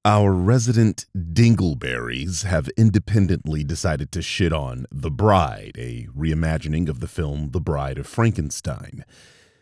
Our resident dingleberries have independently decided to shit on The Bride, a reimagining of the film The Bride of Frankenstein.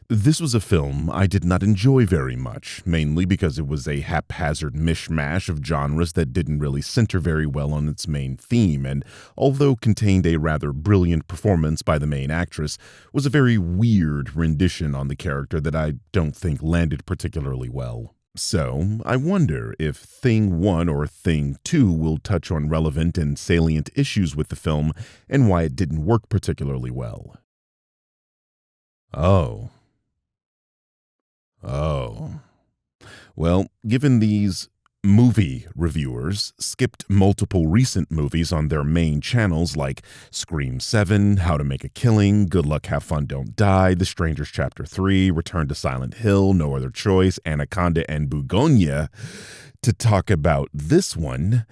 This was a film I did not enjoy very much, mainly because it was a haphazard mishmash of genres that didn't really center very well on its main theme, and although contained a rather brilliant performance by the main actress, was a very weird rendition on the character that I don't think landed particularly well. So, I wonder if Thing 1 or Thing 2 will touch on relevant and salient issues with the film and why it didn't work particularly well. Oh. Well, given these movie reviewers skipped multiple recent movies on their main channels like Scream 7, How to Make a Killing, Good Luck, Have Fun, Don't Die, The Strangers Chapter 3, Return to Silent Hill, No Other Choice, Anaconda, and Bugonia, to talk about this one,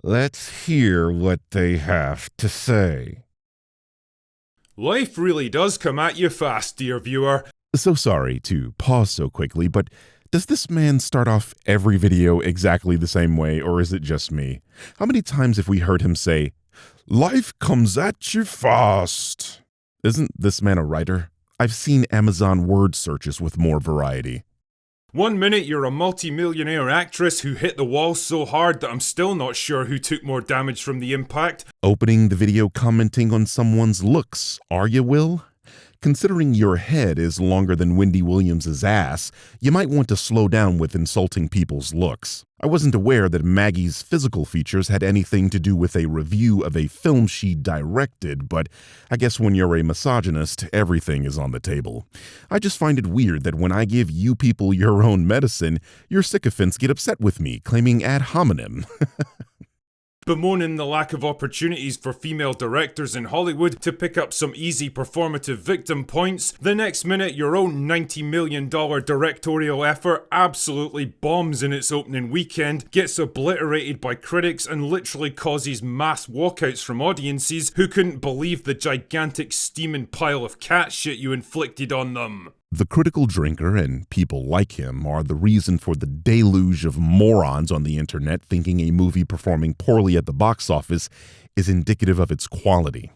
let's hear what they have to say. Life really does come at you fast, dear viewer. So sorry to pause so quickly, but does this man start off every video exactly the same way, or is it just me? How many times have we heard him say, "Life comes at you fast"? Isn't this man a writer? I've seen Amazon word searches with more variety. 1 minute you're a multi-millionaire actress who hit the wall so hard that I'm still not sure who took more damage from the impact. Opening the video commenting on someone's looks, are you, Will? Considering your head is longer than Wendy Williams' ass, you might want to slow down with insulting people's looks. I wasn't aware that Maggie's physical features had anything to do with a review of a film she directed, but I guess when you're a misogynist, everything is on the table. I just find it weird that when I give you people your own medicine, your sycophants get upset with me, claiming ad hominem. Bemoaning the lack of opportunities for female directors in Hollywood to pick up some easy performative victim points, the next minute your own $90 million directorial effort absolutely bombs in its opening weekend, gets obliterated by critics, and literally causes mass walkouts from audiences who couldn't believe the gigantic steaming pile of cat shit you inflicted on them. The critical drinker and people like him are the reason for the deluge of morons on the internet thinking a movie performing poorly at the box office is indicative of its quality.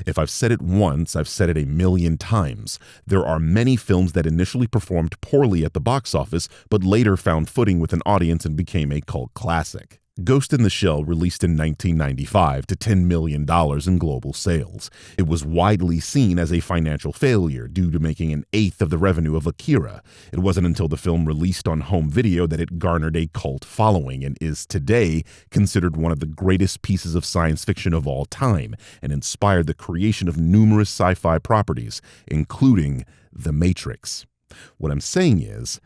If I've said it once, I've said it a million times. There are many films that initially performed poorly at the box office, but later found footing with an audience and became a cult classic. Ghost in the Shell released in 1995 to $10 million in global sales. It was widely seen as a financial failure due to making an eighth of the revenue of Akira. It wasn't until the film released on home video that it garnered a cult following and is today considered one of the greatest pieces of science fiction of all time and inspired the creation of numerous sci-fi properties, including The Matrix. What I'm saying is,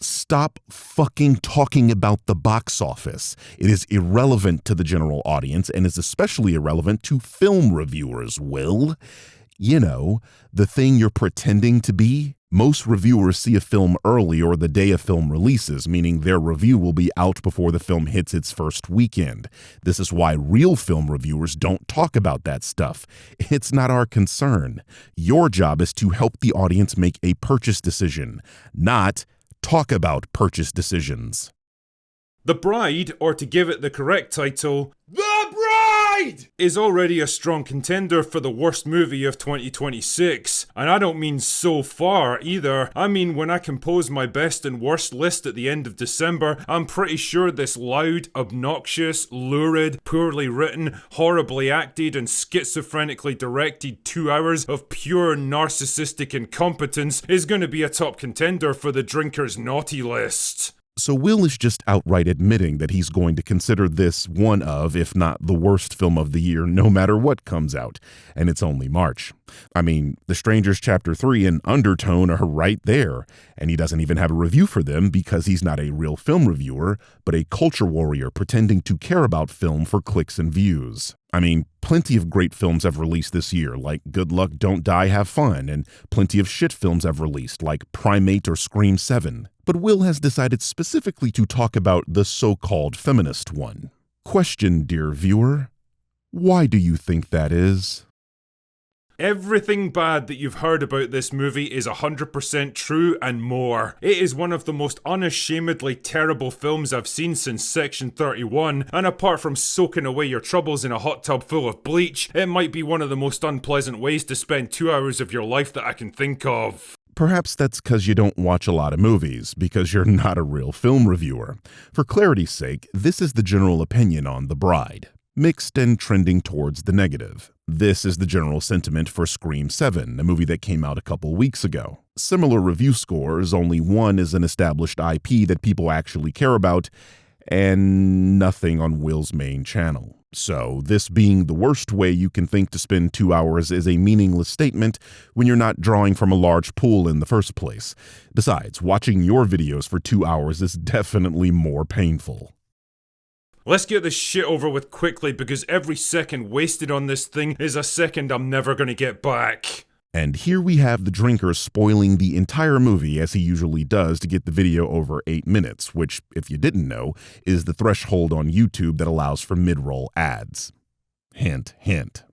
stop fucking talking about the box office. It is irrelevant to the general audience and is especially irrelevant to film reviewers, Will. You know, the thing you're pretending to be. Most reviewers see a film early or the day a film releases, meaning their review will be out before the film hits its first weekend. This is why real film reviewers don't talk about that stuff. It's not our concern. Your job is to help the audience make a purchase decision, not talk about purchase decisions. The Bride, or to give it the correct title, The Bride, is already a strong contender for the worst movie of 2026. And I don't mean so far either. I mean when I compose my best and worst list at the end of December, I'm pretty sure this loud, obnoxious, lurid, poorly written, horribly acted and schizophrenically directed 2 hours of pure narcissistic incompetence is going to be a top contender for the drinker's naughty list. So Will is just outright admitting that he's going to consider this one of, if not the worst film of the year, no matter what comes out. And it's only March. I mean, The Strangers Chapter 3 and Undertone are right there. And he doesn't even have a review for them because he's not a real film reviewer, but a culture warrior pretending to care about film for clicks and views. I mean, plenty of great films have released this year, like Good Luck, Don't Die, Have Fun, and plenty of shit films have released, like Primate or Scream 7. But Will has decided specifically to talk about the so-called feminist one. Question, dear viewer, why do you think that is? Everything bad that you've heard about this movie is 100% true and more. It is one of the most unashamedly terrible films I've seen since Section 31, and apart from soaking away your troubles in a hot tub full of bleach, it might be one of the most unpleasant ways to spend 2 hours of your life that I can think of. Perhaps that's because you don't watch a lot of movies, because you're not a real film reviewer. For clarity's sake, this is the general opinion on The Bride. Mixed and trending towards the negative. This is the general sentiment for Scream 7, a movie that came out a couple weeks ago. Similar review scores, only one is an established IP that people actually care about, and nothing on Will's main channel. So, this being the worst way you can think to spend 2 hours is a meaningless statement when you're not drawing from a large pool in the first place. Besides, watching your videos for 2 hours is definitely more painful. Let's get this shit over with quickly because every second wasted on this thing is a second I'm never gonna get back. And here we have the drinker spoiling the entire movie as he usually does to get the video over 8 minutes, which, if you didn't know, is the threshold on YouTube that allows for mid-roll ads. Hint, hint.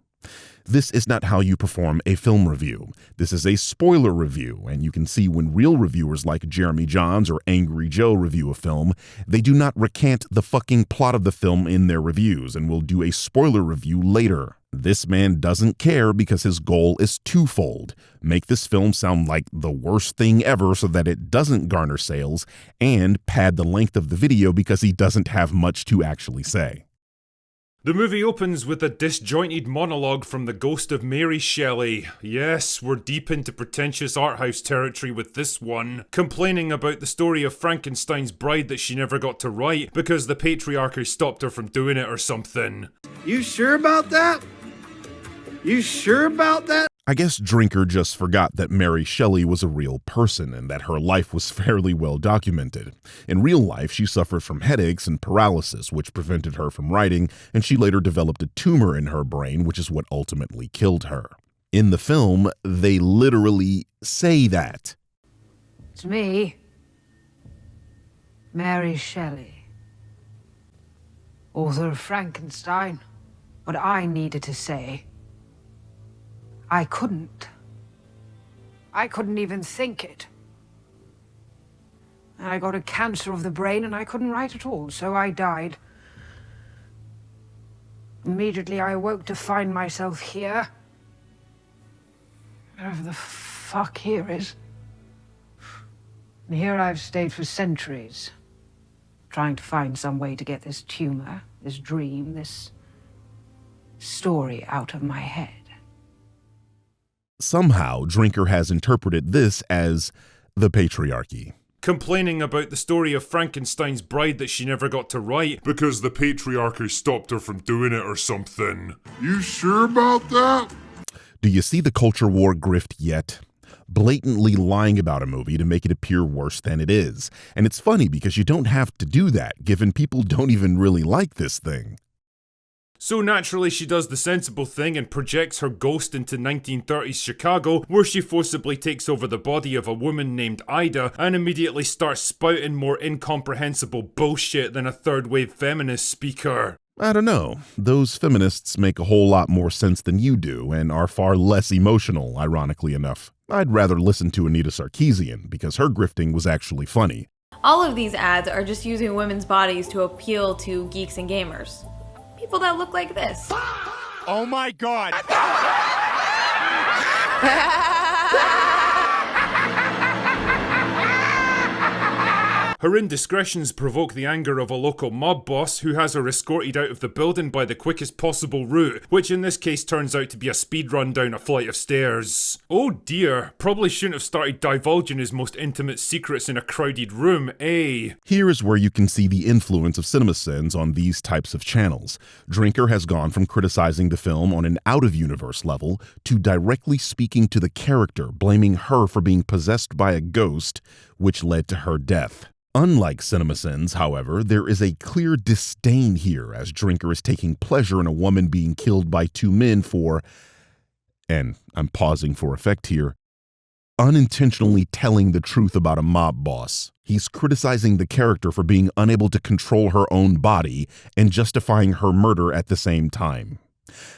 This is not how you perform a film review. This is a spoiler review, and you can see when real reviewers like Jeremy Johns or Angry Joe review a film, they do not recant the fucking plot of the film in their reviews and will do a spoiler review later. This man doesn't care because his goal is twofold. Make this film sound like the worst thing ever so that it doesn't garner sales, and pad the length of the video because he doesn't have much to actually say. The movie opens with a disjointed monologue from the ghost of Mary Shelley. Yes, we're deep into pretentious art house territory with this one, complaining about the story of Frankenstein's bride that she never got to write because the patriarchy stopped her from doing it or something. You sure about that? You sure about that? I guess Drinker just forgot that Mary Shelley was a real person and that her life was fairly well documented. In real life, she suffered from headaches and paralysis, which prevented her from writing, and she later developed a tumor in her brain, which is what ultimately killed her. In the film, they literally say that. It's me, Mary Shelley, author of Frankenstein. What I needed to say, I couldn't even think it. I got a cancer of the brain and I couldn't write at all, so I died. Immediately I awoke to find myself here. Wherever the fuck here is. And here I've stayed for centuries, trying to find some way to get this tumor, this dream, this story out of my head. Somehow, Drinker has interpreted this as the patriarchy. Complaining about the story of Frankenstein's bride that she never got to write because the patriarchy stopped her from doing it or something. You sure about that? Do you see the culture war grift yet? Blatantly lying about a movie to make it appear worse than it is. And it's funny because you don't have to do that, given people don't even really like this thing. So naturally she does the sensible thing and projects her ghost into 1930s Chicago, where she forcibly takes over the body of a woman named Ida and immediately starts spouting more incomprehensible bullshit than a third-wave feminist speaker. I don't know. Those feminists make a whole lot more sense than you do and are far less emotional, ironically enough. I'd rather listen to Anita Sarkeesian because her grifting was actually funny. All of these ads are just using women's bodies to appeal to geeks and gamers. People that look like this. Oh my God! Her indiscretions provoke the anger of a local mob boss who has her escorted out of the building by the quickest possible route, which in this case turns out to be a speed run down a flight of stairs. Oh dear, probably shouldn't have started divulging his most intimate secrets in a crowded room, eh? Here is where you can see the influence of CinemaSins on these types of channels. Drinker has gone from criticizing the film on an out-of-universe level to directly speaking to the character, blaming her for being possessed by a ghost, which led to her death. Unlike CinemaSins, however, there is a clear disdain here as Drinker is taking pleasure in a woman being killed by two men for, and I'm pausing for effect here, unintentionally telling the truth about a mob boss. He's criticizing the character for being unable to control her own body and justifying her murder at the same time.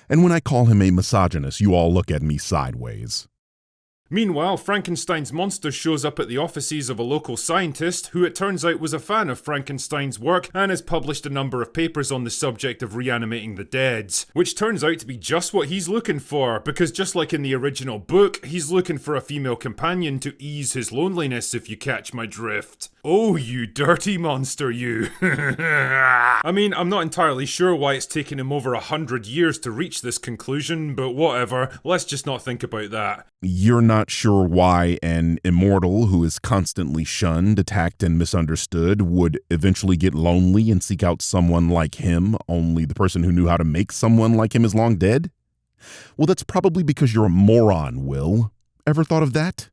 And when I call him a misogynist, you all look at me sideways. Meanwhile, Frankenstein's monster shows up at the offices of a local scientist who it turns out was a fan of Frankenstein's work and has published a number of papers on the subject of reanimating the dead, which turns out to be just what he's looking for, because just like in the original book, he's looking for a female companion to ease his loneliness, if you catch my drift. Oh, you dirty monster, you. I mean, I'm not entirely sure why it's taken him over 100 years to reach this conclusion, but whatever, let's just not think about that. You're not sure why an immortal who is constantly shunned, attacked, and misunderstood would eventually get lonely and seek out someone like him, only the person who knew how to make someone like him is long dead? Well, that's probably because you're a moron, Will. Ever thought of that?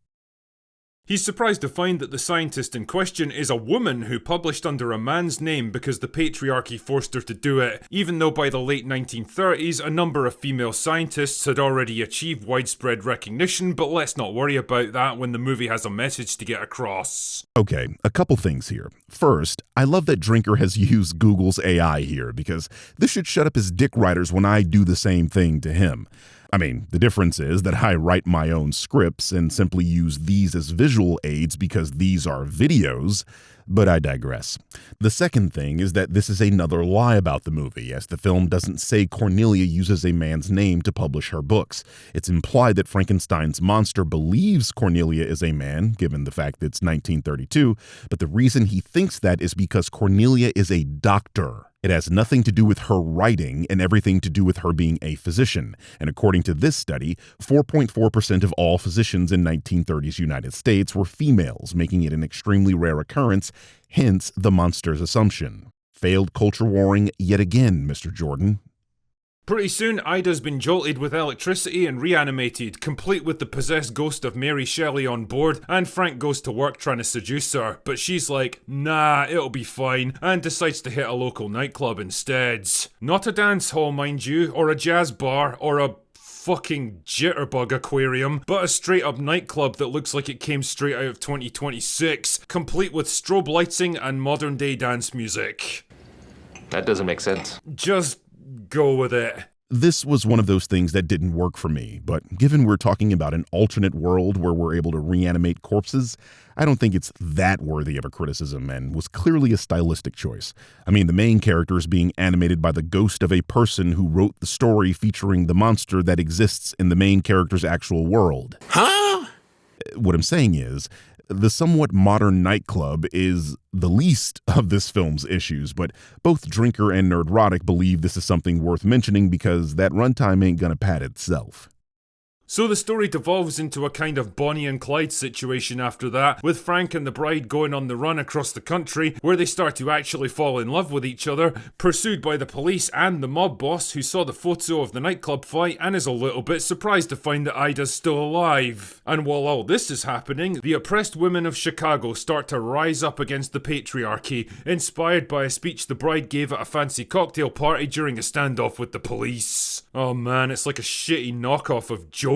He's surprised to find that the scientist in question is a woman who published under a man's name because the patriarchy forced her to do it, even though by the late 1930s a number of female scientists had already achieved widespread recognition, but let's not worry about that when the movie has a message to get across. Okay, a couple things here. First, I love that Drinker has used Google's AI here, because this should shut up his dick writers when I do the same thing to him. I mean, the difference is that I write my own scripts and simply use these as visual aids because these are videos, but I digress. The second thing is that this is another lie about the movie, as the film doesn't say Cornelia uses a man's name to publish her books. It's implied that Frankenstein's monster believes Cornelia is a man, given the fact that it's 1932, but the reason he thinks that is because Cornelia is a doctor. It has nothing to do with her writing and everything to do with her being a physician. And according to this study, 4.4% of all physicians in 1930s United States were females, making it an extremely rare occurrence, hence the monster's assumption. Failed culture warring yet again, Mr. Jordan. Pretty soon, Ida's been jolted with electricity and reanimated, complete with the possessed ghost of Mary Shelley on board, and Frank goes to work trying to seduce her, but she's like, nah, it'll be fine, and decides to hit a local nightclub instead. Not a dance hall, mind you, or a jazz bar, or a fucking jitterbug aquarium, but a straight up nightclub that looks like it came straight out of 2026, complete with strobe lighting and modern day dance music. That doesn't make sense. Just go with it. This was one of those things that didn't work for me, but given we're talking about an alternate world where we're able to reanimate corpses, I don't think it's that worthy of a criticism and was clearly a stylistic choice. I mean, the main character is being animated by the ghost of a person who wrote the story featuring the monster that exists in the main character's actual world. Huh? What I'm saying is, the somewhat modern nightclub is the least of this film's issues, but both Drinker and Nerdrotic believe this is something worth mentioning because that runtime ain't gonna pad itself. So the story devolves into a kind of Bonnie and Clyde situation after that, with Frank and the bride going on the run across the country, where they start to actually fall in love with each other, pursued by the police and the mob boss who saw the photo of the nightclub fight and is a little bit surprised to find that Ida's still alive. And while all this is happening, the oppressed women of Chicago start to rise up against the patriarchy, inspired by a speech the bride gave at a fancy cocktail party during a standoff with the police. Oh man, it's like a shitty knockoff of Joker.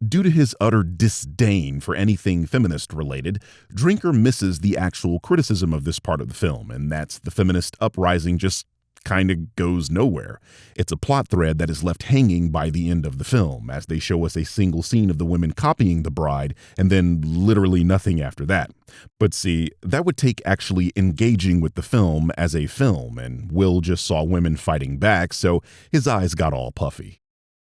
Due to his utter disdain for anything feminist related, Drinker misses the actual criticism of this part of the film, and that's the feminist uprising just kind of goes nowhere. It's a plot thread that is left hanging by the end of the film, as they show us a single scene of the women copying the bride, and then literally nothing after that. But see, that would take actually engaging with the film as a film, and Will just saw women fighting back, so his eyes got all puffy.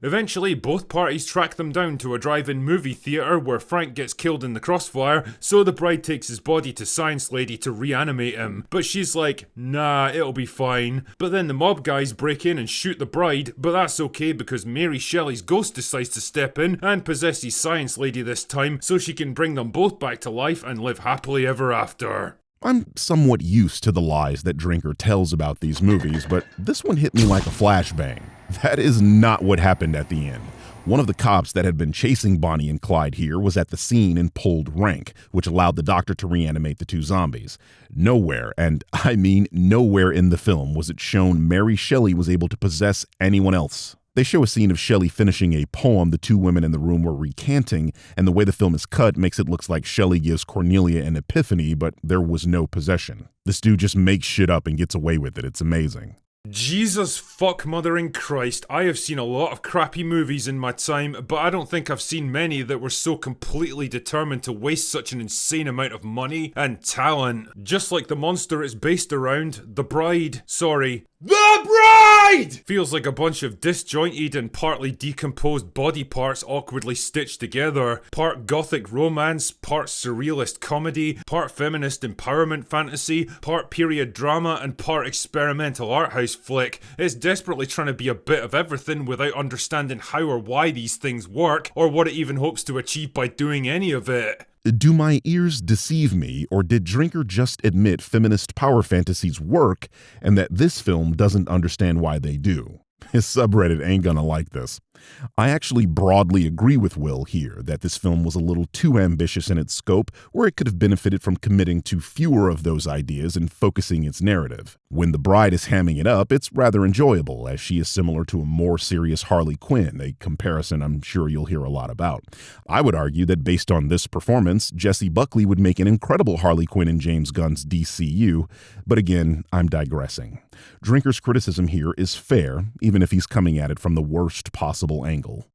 Eventually, both parties track them down to a drive-in movie theater where Frank gets killed in the crossfire, so the bride takes his body to Science Lady to reanimate him. But she's like, nah, it'll be fine. But then the mob guys break in and shoot the bride, but that's okay because Mary Shelley's ghost decides to step in and possesses Science Lady this time, so she can bring them both back to life and live happily ever after. I'm somewhat used to the lies that Drinker tells about these movies, but this one hit me like a flashbang. That is not what happened at the end. One of the cops that had been chasing Bonnie and Clyde here was at the scene and pulled rank, which allowed the doctor to reanimate the two zombies. Nowhere, and I mean nowhere in the film, was it shown Mary Shelley was able to possess anyone else. They show a scene of Shelley finishing a poem the two women in the room were recanting, and the way the film is cut makes it look like Shelley gives Cornelia an epiphany, but there was no possession. This dude just makes shit up and gets away with it. It's amazing. Jesus fuck mothering Christ, I have seen a lot of crappy movies in my time, but I don't think I've seen many that were so completely determined to waste such an insane amount of money and talent. Just like the monster it's based around, The Bride feels like a bunch of disjointed and partly decomposed body parts awkwardly stitched together. Part gothic romance, part surrealist comedy, part feminist empowerment fantasy, part period drama, and part experimental art house flick. It's desperately trying to be a bit of everything without understanding how or why these things work, or what it even hopes to achieve by doing any of it. Do my ears deceive me, or did Drinker just admit feminist power fantasies work and that this film doesn't understand why they do? His subreddit ain't gonna like this. I actually broadly agree with Will here that this film was a little too ambitious in its scope, where it could have benefited from committing to fewer of those ideas and focusing its narrative. When the bride is hamming it up, it's rather enjoyable, as she is similar to a more serious Harley Quinn, a comparison I'm sure you'll hear a lot about. I would argue that based on this performance, Jessie Buckley would make an incredible Harley Quinn in James Gunn's DCU, but again, I'm digressing. Drinker's criticism here is fair, even if he's coming at it from the worst possible angle.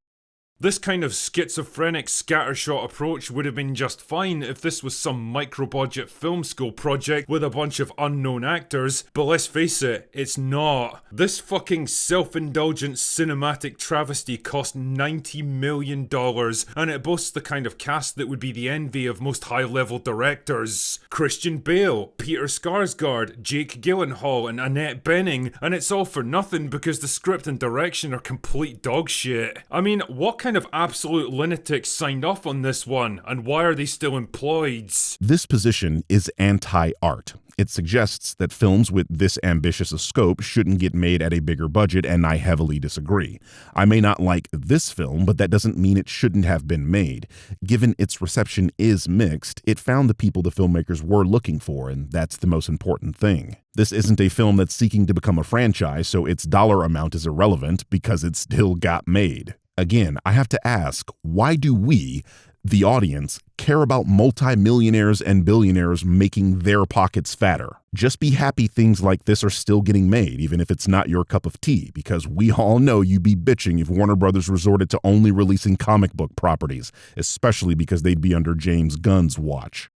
This kind of schizophrenic scattershot approach would have been just fine if this was some micro-budget film school project with a bunch of unknown actors, but let's face it, it's not. This fucking self-indulgent cinematic travesty cost $90 million, and it boasts the kind of cast that would be the envy of most high-level directors. Christian Bale, Peter Skarsgård, Jake Gyllenhaal, and Annette Bening, and it's all for nothing because the script and direction are complete dog shit. I mean, what kind of absolute lunatics signed off on this one, and why are they still employed? This position is anti-art. It suggests that films with this ambitious a scope shouldn't get made at a bigger budget, and I heavily disagree. I may not like this film, but that doesn't mean it shouldn't have been made. Given its reception is mixed, it found the people the filmmakers were looking for, and that's the most important thing. This isn't a film that's seeking to become a franchise, so its dollar amount is irrelevant because it still got made. Again, I have to ask, why do we, the audience, care about multimillionaires and billionaires making their pockets fatter? Just be happy things like this are still getting made, even if it's not your cup of tea, because we all know you'd be bitching if Warner Brothers resorted to only releasing comic book properties, especially because they'd be under James Gunn's watch.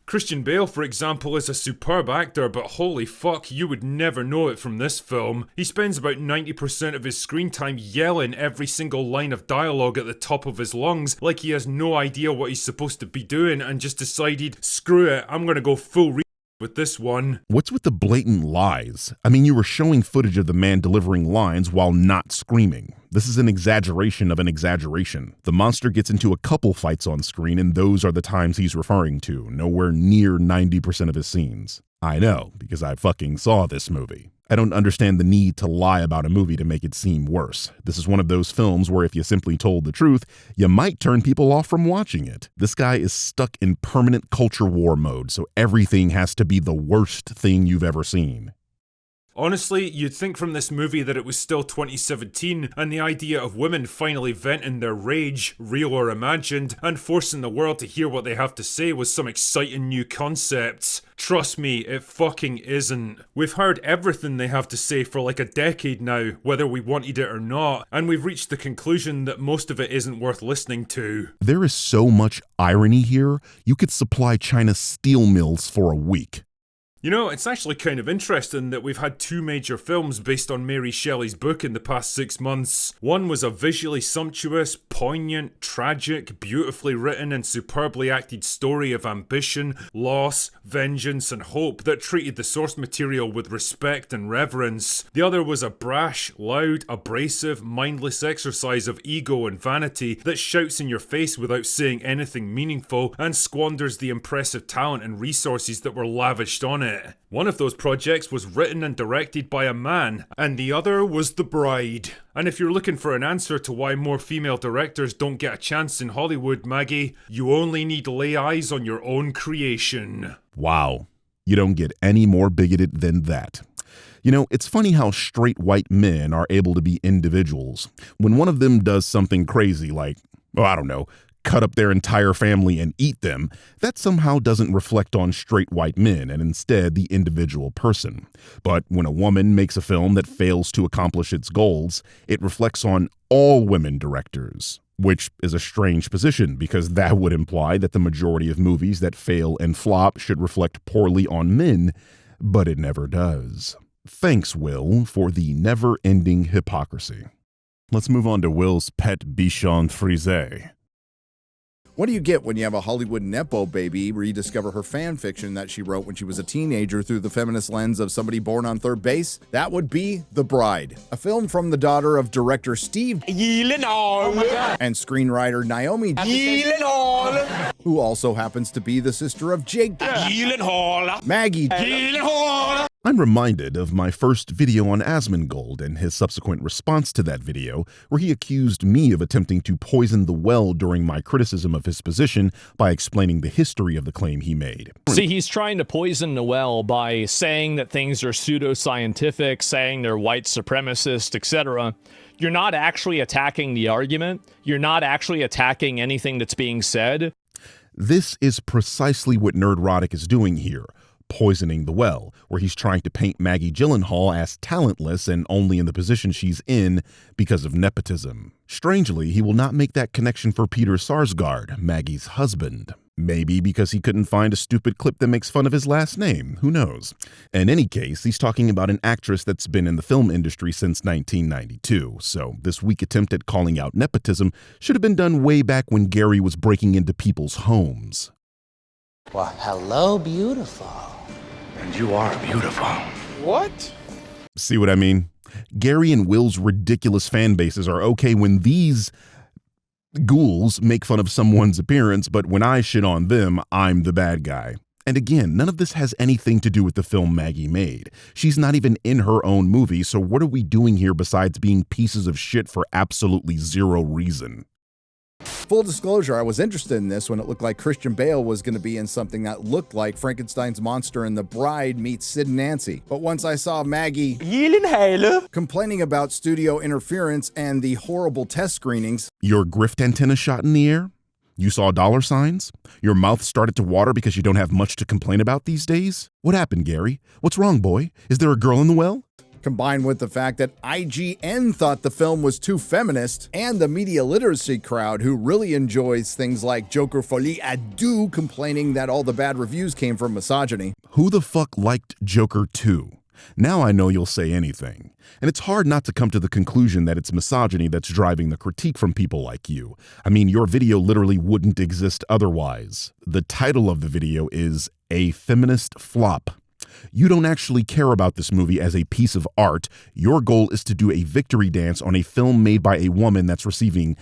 Christian Bale, for example, is a superb actor, but holy fuck, you would never know it from this film. He spends about 90% of his screen time yelling every single line of dialogue at the top of his lungs, like he has no idea what he's supposed to be doing and just decided, screw it, I'm gonna go full with this one. What's with the blatant lies? I mean, you were showing footage of the man delivering lines while not screaming. This is an exaggeration of an exaggeration. The monster gets into a couple fights on screen, and those are the times he's referring to, nowhere near 90% of his scenes. I know, because I fucking saw this movie. I don't understand the need to lie about a movie to make it seem worse. This is one of those films where if you simply told the truth, you might turn people off from watching it. This guy is stuck in permanent culture war mode, so everything has to be the worst thing you've ever seen. Honestly, you'd think from this movie that it was still 2017, and the idea of women finally venting their rage, real or imagined, and forcing the world to hear what they have to say was some exciting new concept. Trust me, it fucking isn't. We've heard everything they have to say for like a decade now, whether we wanted it or not, and we've reached the conclusion that most of it isn't worth listening to. There is so much irony here, you could supply China's steel mills for a week. You know, it's actually kind of interesting that we've had two major films based on Mary Shelley's book in the past 6 months. One was a visually sumptuous, poignant, tragic, beautifully written and superbly acted story of ambition, loss, vengeance and hope that treated the source material with respect and reverence. The other was a brash, loud, abrasive, mindless exercise of ego and vanity that shouts in your face without saying anything meaningful and squanders the impressive talent and resources that were lavished on it. One of those projects was written and directed by a man, and the other was The Bride. And if you're looking for an answer to why more female directors don't get a chance in Hollywood, Maggie, you only need to lay eyes on your own creation. Wow. You don't get any more bigoted than that. You know, it's funny how straight white men are able to be individuals. When one of them does something crazy like, I don't know, cut up their entire family and eat them, that somehow doesn't reflect on straight white men and instead the individual person. But when a woman makes a film that fails to accomplish its goals, it reflects on all women directors, which is a strange position because that would imply that the majority of movies that fail and flop should reflect poorly on men, but it never does. Thanks, Will, for the never-ending hypocrisy. Let's move on to Will's pet bichon frisé. What do you get when you have a Hollywood Nepo baby rediscover her fan fiction that she wrote when she was a teenager through the feminist lens of somebody born on third base? That would be The Bride, a film from the daughter of director Steve and screenwriter Naomi who also happens to be the sister of Jake Maggie. I'm reminded of my first video on Asmongold and his subsequent response to that video, where he accused me of attempting to poison the well during my criticism of his position by explaining the history of the claim he made. See, he's trying to poison the well by saying that things are pseudoscientific, saying they're white supremacist, etc. You're not actually attacking the argument. You're not actually attacking anything that's being said. This is precisely what Nerdrotic is doing here. Poisoning the well, where he's trying to paint Maggie Gyllenhaal as talentless and only in the position she's in because of nepotism. Strangely, he will not make that connection for Peter Sarsgaard, Maggie's husband. Maybe because he couldn't find a stupid clip that makes fun of his last name, who knows. In any case, he's talking about an actress that's been in the film industry since 1992, so this weak attempt at calling out nepotism should have been done way back when Gary was breaking into people's homes. Well, hello, beautiful. And you are beautiful. What? See what I mean? Gary and Will's ridiculous fan bases are okay when these ghouls make fun of someone's appearance, but when I shit on them, I'm the bad guy. And again, none of this has anything to do with the film Maggie made. She's not even in her own movie, so what are we doing here besides being pieces of shit for absolutely zero reason? Full disclosure, I was interested in this when it looked like Christian Bale was going to be in something that looked like Frankenstein's monster and The Bride meets Sid and Nancy. But once I saw Maggie complaining about studio interference and the horrible test screenings. Your Grift antenna shot in the air? You saw dollar signs? Your mouth started to water because you don't have much to complain about these days? What happened, Gary? What's wrong, boy? Is there a girl in the well? Combined with the fact that IGN thought the film was too feminist, and the media literacy crowd who really enjoys things like Joker Folie à Deux complaining that all the bad reviews came from misogyny. Who the fuck liked Joker 2? Now I know you'll say anything. And it's hard not to come to the conclusion that it's misogyny that's driving the critique from people like you. I mean, your video literally wouldn't exist otherwise. The title of the video is A Feminist Flop. You don't actually care about this movie as a piece of art. Your goal is to do a victory dance on a film made by a woman that's receiving,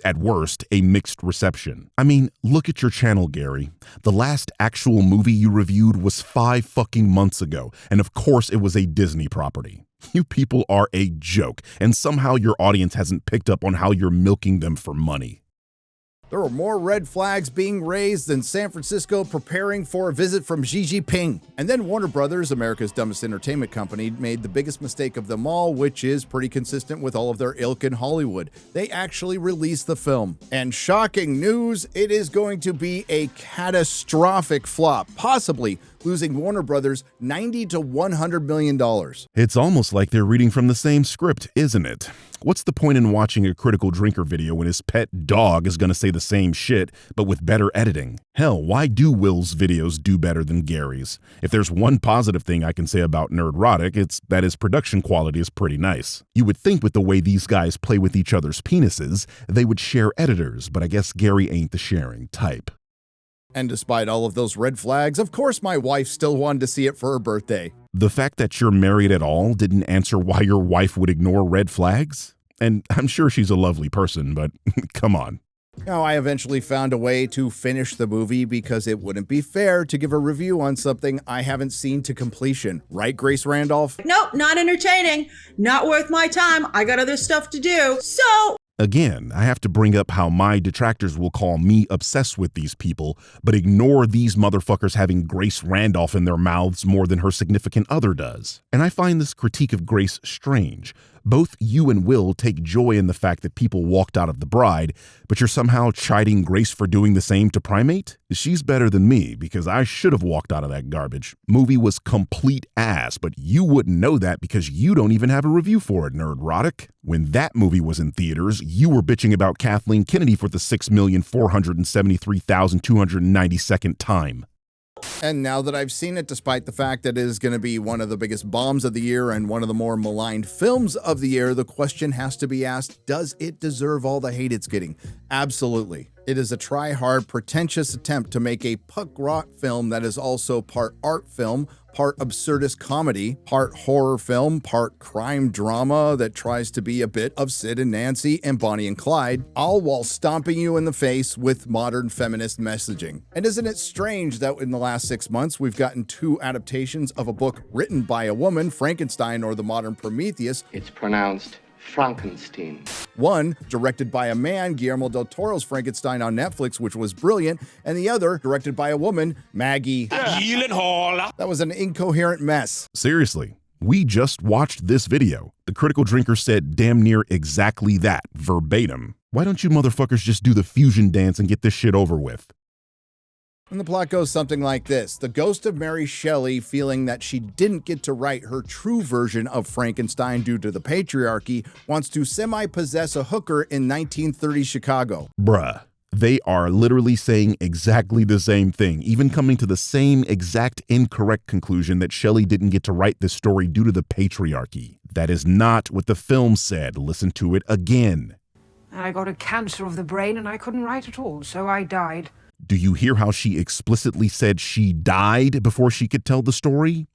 at worst, a mixed reception. I mean, look at your channel, Gary. The last actual movie you reviewed was 5 fucking months ago, and of course it was a Disney property. You people are a joke, and somehow your audience hasn't picked up on how you're milking them for money. There were more red flags being raised than San Francisco preparing for a visit from Xi Jinping. And then Warner Brothers, America's dumbest entertainment company, made the biggest mistake of them all, which is pretty consistent with all of their ilk in Hollywood. They actually released the film. And shocking news, it is going to be a catastrophic flop, possibly losing Warner Brothers $90 to $100 million. It's almost like they're reading from the same script, isn't it? What's the point in watching a Critical Drinker video when his pet dog is going to say the same shit, but with better editing? Hell, why do Will's videos do better than Gary's? If there's one positive thing I can say about Nerdrotic, it's that his production quality is pretty nice. You would think with the way these guys play with each other's penises, they would share editors, but I guess Gary ain't the sharing type. And despite all of those red flags, of course my wife still wanted to see it for her birthday. The fact that you're married at all didn't answer why your wife would ignore red flags? And I'm sure she's a lovely person, but come on. Now, I eventually found a way to finish the movie because it wouldn't be fair to give a review on something I haven't seen to completion. Right, Grace Randolph? Nope, not entertaining. Not worth my time. I got other stuff to do. So... Again, I have to bring up how my detractors will call me obsessed with these people, but ignore these motherfuckers having Grace Randolph in their mouths more than her significant other does. And I find this critique of Grace strange. Both you and Will take joy in the fact that people walked out of The Bride, but you're somehow chiding Grace for doing the same to Primate? She's better than me, because I should have walked out of that garbage. Movie was complete ass, but you wouldn't know that because you don't even have a review for it, Nerdrotic. When that movie was in theaters, you were bitching about Kathleen Kennedy for the 6,473,292nd time. And now that I've seen it, despite the fact that it is going to be one of the biggest bombs of the year and one of the more maligned films of the year, the question has to be asked, does it deserve all the hate it's getting? Absolutely. It is a try-hard, pretentious attempt to make a punk rock film that is also part art film, part absurdist comedy, part horror film, part crime drama that tries to be a bit of Sid and Nancy and Bonnie and Clyde, all while stomping you in the face with modern feminist messaging. And isn't it strange that in the last 6 months we've gotten 2 adaptations of a book written by a woman, Frankenstein or the Modern Prometheus? It's pronounced Frankenstein. One directed by a man, Guillermo del Toro's Frankenstein on Netflix, which was brilliant, and the other directed by a woman, Maggie Gyllenhaal. That was an incoherent mess. Seriously, we just watched this video. The Critical Drinker said damn near exactly that, verbatim. Why don't you motherfuckers just do the fusion dance and get this shit over with? And the plot goes something like this. The ghost of Mary Shelley, feeling that she didn't get to write her true version of Frankenstein due to the patriarchy, wants to semi-possess a hooker in 1930s Chicago. Bruh, they are literally saying exactly the same thing, even coming to the same exact incorrect conclusion that Shelley didn't get to write this story due to the patriarchy. That is not what the film said. Listen to it again. I got a cancer of the brain and I couldn't write at all, so I died. Do you hear how she explicitly said she died before she could tell the story?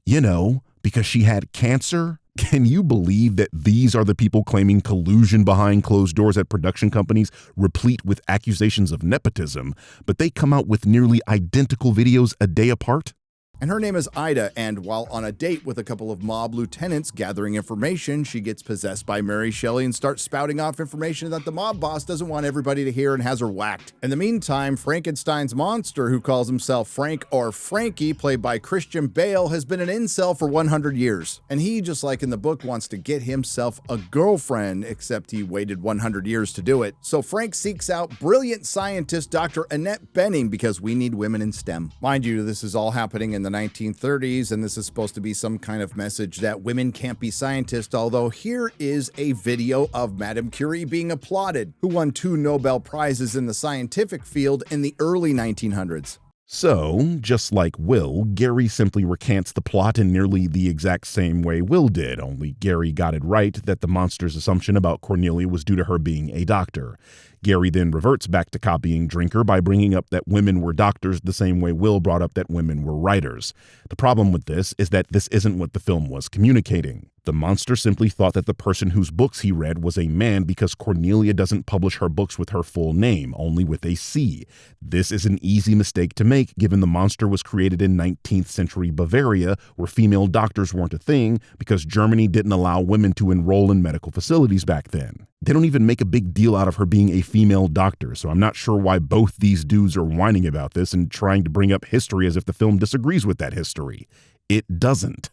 You know, because she had cancer? Can you believe that these are the people claiming collusion behind closed doors at production companies replete with accusations of nepotism, but they come out with nearly identical videos a day apart? And her name is Ida, and while on a date with a couple of mob lieutenants gathering information, she gets possessed by Mary Shelley and starts spouting off information that the mob boss doesn't want everybody to hear and has her whacked. In the meantime, Frankenstein's monster, who calls himself Frank or Frankie, played by Christian Bale, has been an incel for 100 years. And he, just like in the book, wants to get himself a girlfriend, except he waited 100 years to do it. So Frank seeks out brilliant scientist Dr. Annette Bening because we need women in STEM. Mind you, this is all happening in the 1930s, and this is supposed to be some kind of message that women can't be scientists, although here is a video of Madame Curie being applauded, who won 2 Nobel Prizes in the scientific field in the early 1900s. So, just like Will, Gary simply recants the plot in nearly the exact same way Will did, only Gary got it right that the monster's assumption about Cornelia was due to her being a doctor. Gary then reverts back to copying Drinker by bringing up that women were doctors the same way Will brought up that women were writers. The problem with this is that this isn't what the film was communicating. The monster simply thought that the person whose books he read was a man because Cornelia doesn't publish her books with her full name, only with a C. This is an easy mistake to make given the monster was created in 19th century Bavaria, where female doctors weren't a thing because Germany didn't allow women to enroll in medical facilities back then. They don't even make a big deal out of her being a female doctor, so I'm not sure why both these dudes are whining about this and trying to bring up history as if the film disagrees with that history. It doesn't.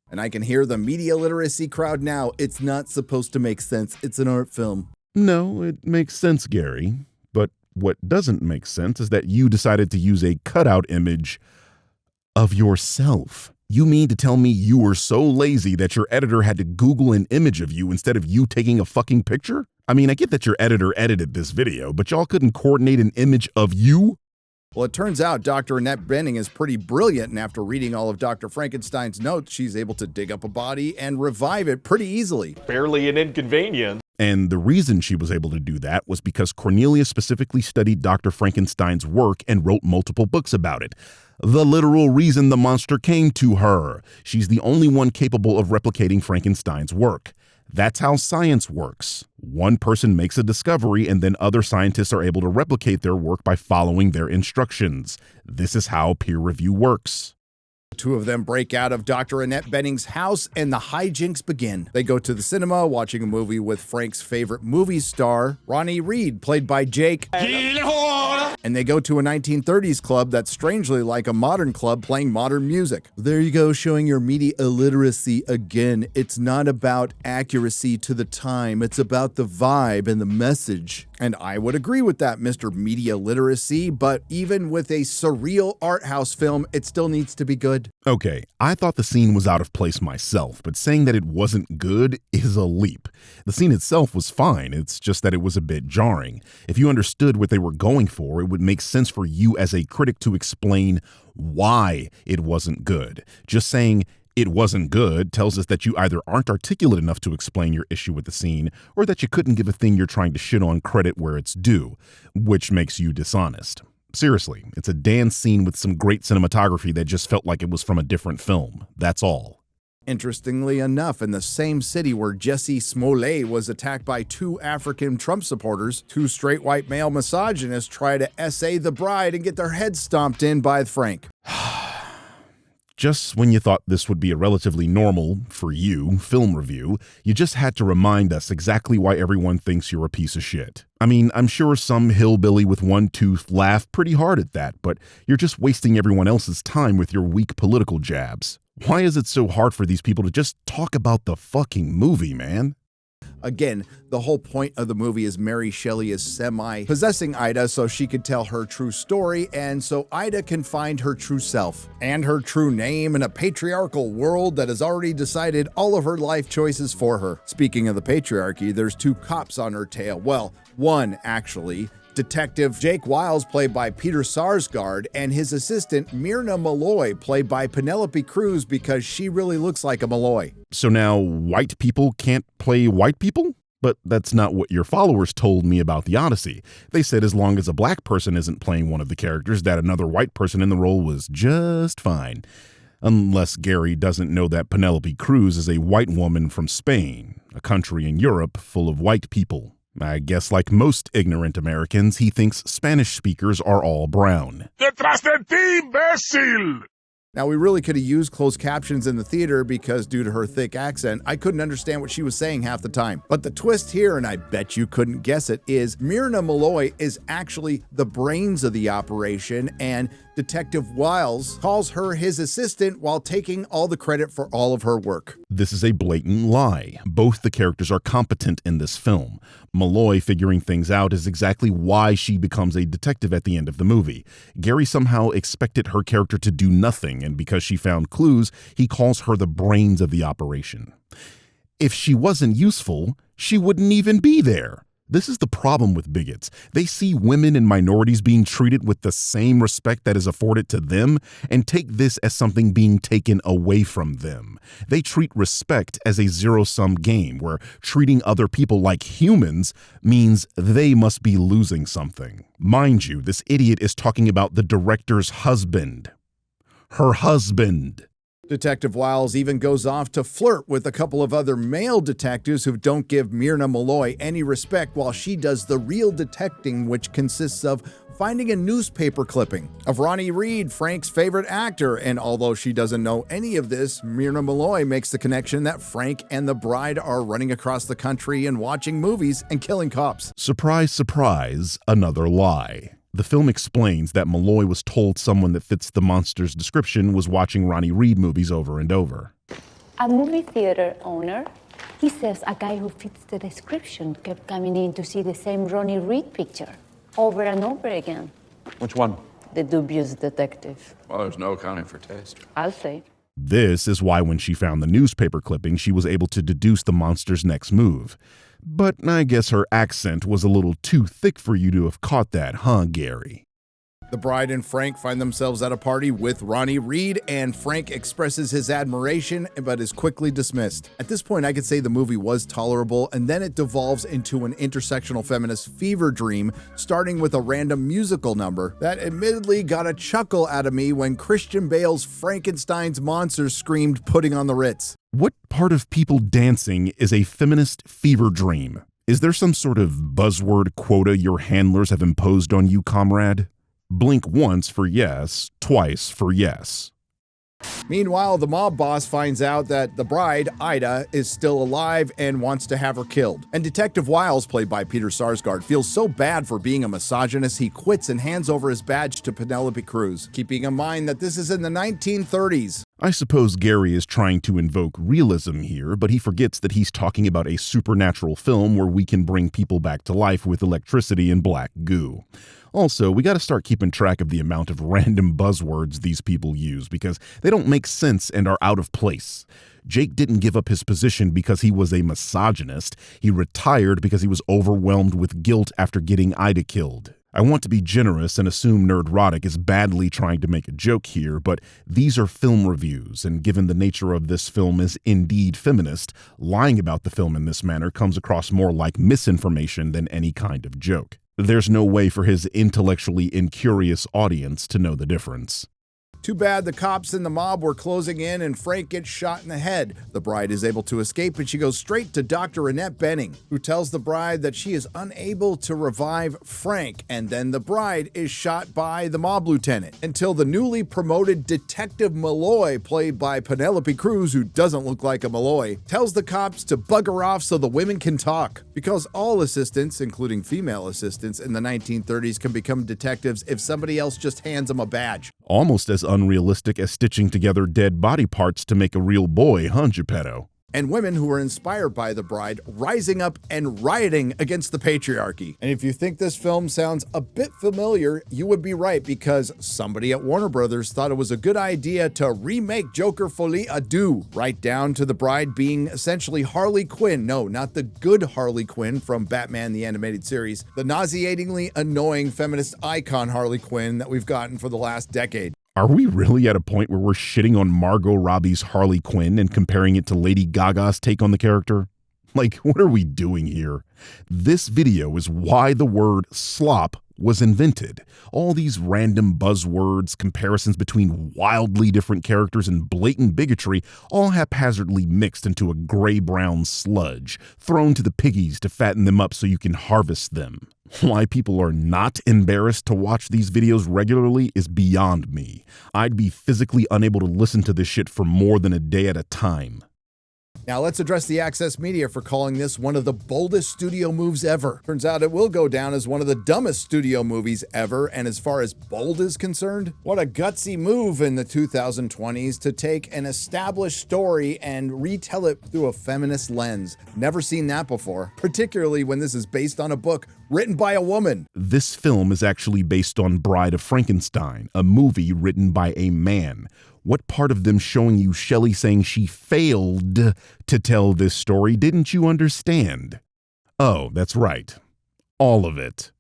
And I can hear the media literacy crowd now. It's not supposed to make sense. It's an art film. No, it makes sense, Gary. But what doesn't make sense is that you decided to use a cutout image of yourself. You mean to tell me you were so lazy that your editor had to Google an image of you instead of you taking a fucking picture? I mean, I get that your editor edited this video, but y'all couldn't coordinate an image of you? Well, it turns out Dr. Annette Bening is pretty brilliant, and after reading all of Dr. Frankenstein's notes, she's able to dig up a body and revive it pretty easily. Barely an inconvenience. And the reason she was able to do that was because Cornelia specifically studied Dr. Frankenstein's work and wrote multiple books about it. The literal reason the monster came to her. She's the only one capable of replicating Frankenstein's work. That's how science works. One person makes a discovery and then other scientists are able to replicate their work by following their instructions. This is how peer review works. The 2 of them break out of Dr. Annette Bening's house and the hijinks begin. They go to the cinema watching a movie with Frank's favorite movie star, Ronnie Reed, played by Jake Gyllenhaal. And they go to a 1930s club that's strangely like a modern club playing modern music. There you go, showing your media illiteracy again. It's not about accuracy to the time. It's about the vibe and the message. And I would agree with that, Mr. Media Literacy, but even with a surreal art house film, it still needs to be good. Okay, I thought the scene was out of place myself, but saying that it wasn't good is a leap. The scene itself was fine, it's just that it was a bit jarring. If you understood what they were going for, it would make sense for you as a critic to explain why it wasn't good. Just saying it wasn't good tells us that you either aren't articulate enough to explain your issue with the scene, or that you couldn't give a thing you're trying to shit on credit where it's due, which makes you dishonest. Seriously, it's a dance scene with some great cinematography that just felt like it was from a different film. That's all. Interestingly enough, in the same city where Jussie Smollett was attacked by two African Trump supporters, two straight white male misogynists try to essay the bride and get their heads stomped in by Frank. Just when you thought this would be a relatively normal, for you, film review, you just had to remind us exactly why everyone thinks you're a piece of shit. I mean, I'm sure some hillbilly with one tooth laughed pretty hard at that, but you're just wasting everyone else's time with your weak political jabs. Why is it so hard for these people to just talk about the fucking movie, man? Again, the whole point of the movie is Mary Shelley is semi-possessing Ida so she could tell her true story, and so Ida can find her true self and her true name in a patriarchal world that has already decided all of her life choices for her. Speaking of the patriarchy, there's two cops on her tail. Well, one actually. Detective Jake Wiles, played by Peter Sarsgaard, and his assistant Myrna Malloy, played by Penelope Cruz, because she really looks like a Malloy. So now white people can't play white people? But that's not what your followers told me about the Odyssey. They said as long as a black person isn't playing one of the characters, that another white person in the role was just fine. Unless Gary doesn't know that Penelope Cruz is a white woman from Spain, a country in Europe full of white people. I guess like most ignorant Americans, he thinks Spanish speakers are all brown. Detrás de ti, imbécil! Now, we really could have used closed captions in the theater because due to her thick accent, I couldn't understand what she was saying half the time. But the twist here, and I bet you couldn't guess it, is Myrna Malloy is actually the brains of the operation, and Detective Wiles calls her his assistant while taking all the credit for all of her work. This is a blatant lie. Both the characters are competent in this film. Malloy figuring things out is exactly why she becomes a detective at the end of the movie. Gary somehow expected her character to do nothing, and because she found clues, he calls her the brains of the operation. If she wasn't useful, she wouldn't even be there. This is the problem with bigots. They see women and minorities being treated with the same respect that is afforded to them and take this as something being taken away from them. They treat respect as a zero-sum game where treating other people like humans means they must be losing something. Mind you, this idiot is talking about the director's husband. Her husband. Detective Wiles even goes off to flirt with a couple of other male detectives who don't give Myrna Malloy any respect while she does the real detecting, which consists of finding a newspaper clipping of Ronnie Reed, Frank's favorite actor, and although she doesn't know any of this, Myrna Malloy makes the connection that Frank and the bride are running across the country and watching movies and killing cops. Surprise, surprise, another lie. The film explains that Malloy was told someone that fits the monster's description was watching Ronnie Reed movies over and over. A movie theater owner, he says a guy who fits the description kept coming in to see the same Ronnie Reed picture over and over again. Which one? The dubious detective. Well, there's no accounting for taste. I'll say. This is why when she found the newspaper clipping, she was able to deduce the monster's next move. But I guess her accent was a little too thick for you to have caught that, huh, Gary? The bride and Frank find themselves at a party with Ronnie Reed, and Frank expresses his admiration but is quickly dismissed. At this point, I could say the movie was tolerable, and then it devolves into an intersectional feminist fever dream, starting with a random musical number that admittedly got a chuckle out of me when Christian Bale's Frankenstein's monster screamed, "Putting on the Ritz." What part of people dancing is a feminist fever dream? Is there some sort of buzzword quota your handlers have imposed on you, comrade? Blink once for yes, twice for yes. Meanwhile, the mob boss finds out that the bride, Ida, is still alive and wants to have her killed. And Detective Wiles, played by Peter Sarsgaard, feels so bad for being a misogynist, he quits and hands over his badge to Penelope Cruz, keeping in mind that this is in the 1930s. I suppose Gary is trying to invoke realism here, but he forgets that he's talking about a supernatural film where we can bring people back to life with electricity and black goo. Also, we gotta start keeping track of the amount of random buzzwords these people use because they don't make sense and are out of place. Jake didn't give up his position because he was a misogynist. He retired because he was overwhelmed with guilt after getting Ida killed. I want to be generous and assume Nerdrotic is badly trying to make a joke here, but these are film reviews, and given the nature of this film is indeed feminist, lying about the film in this manner comes across more like misinformation than any kind of joke. There's no way for his intellectually incurious audience to know the difference. Too bad the cops and the mob were closing in and Frank gets shot in the head. The bride is able to escape and she goes straight to Dr. Annette Bening, who tells the bride that she is unable to revive Frank, and then the bride is shot by the mob lieutenant until the newly promoted Detective Malloy, played by Penelope Cruz, who doesn't look like a Malloy, tells the cops to bugger off so the women can talk. Because all assistants, including female assistants in the 1930s, can become detectives if somebody else just hands them a badge. Almost as unrealistic as stitching together dead body parts to make a real boy, huh, Geppetto? And women who were inspired by the bride rising up and rioting against the patriarchy. And if you think this film sounds a bit familiar, you would be right, because somebody at Warner Brothers thought it was a good idea to remake Joker Folie à Deux, right down to the bride being essentially Harley Quinn. No, not the good Harley Quinn from Batman the Animated Series, the nauseatingly annoying feminist icon Harley Quinn that we've gotten for the last decade. Are we really at a point where we're shitting on Margot Robbie's Harley Quinn and comparing it to Lady Gaga's take on the character? Like, what are we doing here? This video is why the word slop was invented. All these random buzzwords, comparisons between wildly different characters, and blatant bigotry all haphazardly mixed into a gray-brown sludge, thrown to the piggies to fatten them up so you can harvest them. Why people are not embarrassed to watch these videos regularly is beyond me. I'd be physically unable to listen to this shit for more than a day at a time. Now let's address the Access Media for calling this one of the boldest studio moves ever. Turns out it will go down as one of the dumbest studio movies ever, and as far as bold is concerned, what a gutsy move in the 2020s to take an established story and retell it through a feminist lens. Never seen that before, particularly when this is based on a book written by a woman. This film is actually based on Bride of Frankenstein, a movie written by a man. What part of them showing you Shelley saying she failed to tell this story didn't you understand? Oh, that's right. All of it.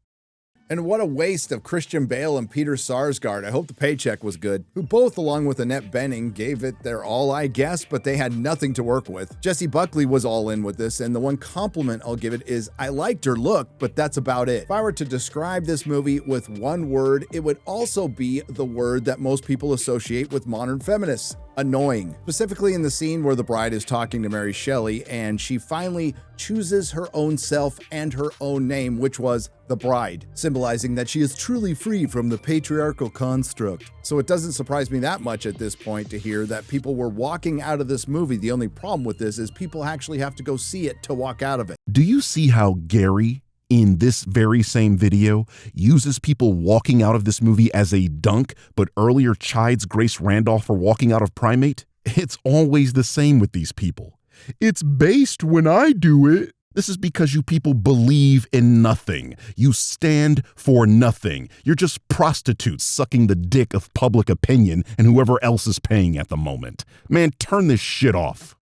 And what a waste of Christian Bale and Peter Sarsgaard. I hope the paycheck was good. Who both, along with Annette Bening, gave it their all, I guess, but they had nothing to work with. Jessie Buckley was all in with this, and the one compliment I'll give it is I liked her look, but that's about it. If I were to describe this movie with one word, it would also be the word that most people associate with modern feminists: annoying. Specifically in the scene where the bride is talking to Mary Shelley and she finally chooses her own self and her own name, which was the bride, symbolizing that she is truly free from the patriarchal construct. So it doesn't surprise me that much at this point to hear that people were walking out of this movie. The only problem with this is people actually have to go see it to walk out of it. Do you see how Gary, in this very same video, uses people walking out of this movie as a dunk, but earlier chides Grace Randolph for walking out of Primate? It's always the same with these people. It's based when I do it. This is because you people believe in nothing. You stand for nothing. You're just prostitutes sucking the dick of public opinion and whoever else is paying at the moment. Man, turn this shit off.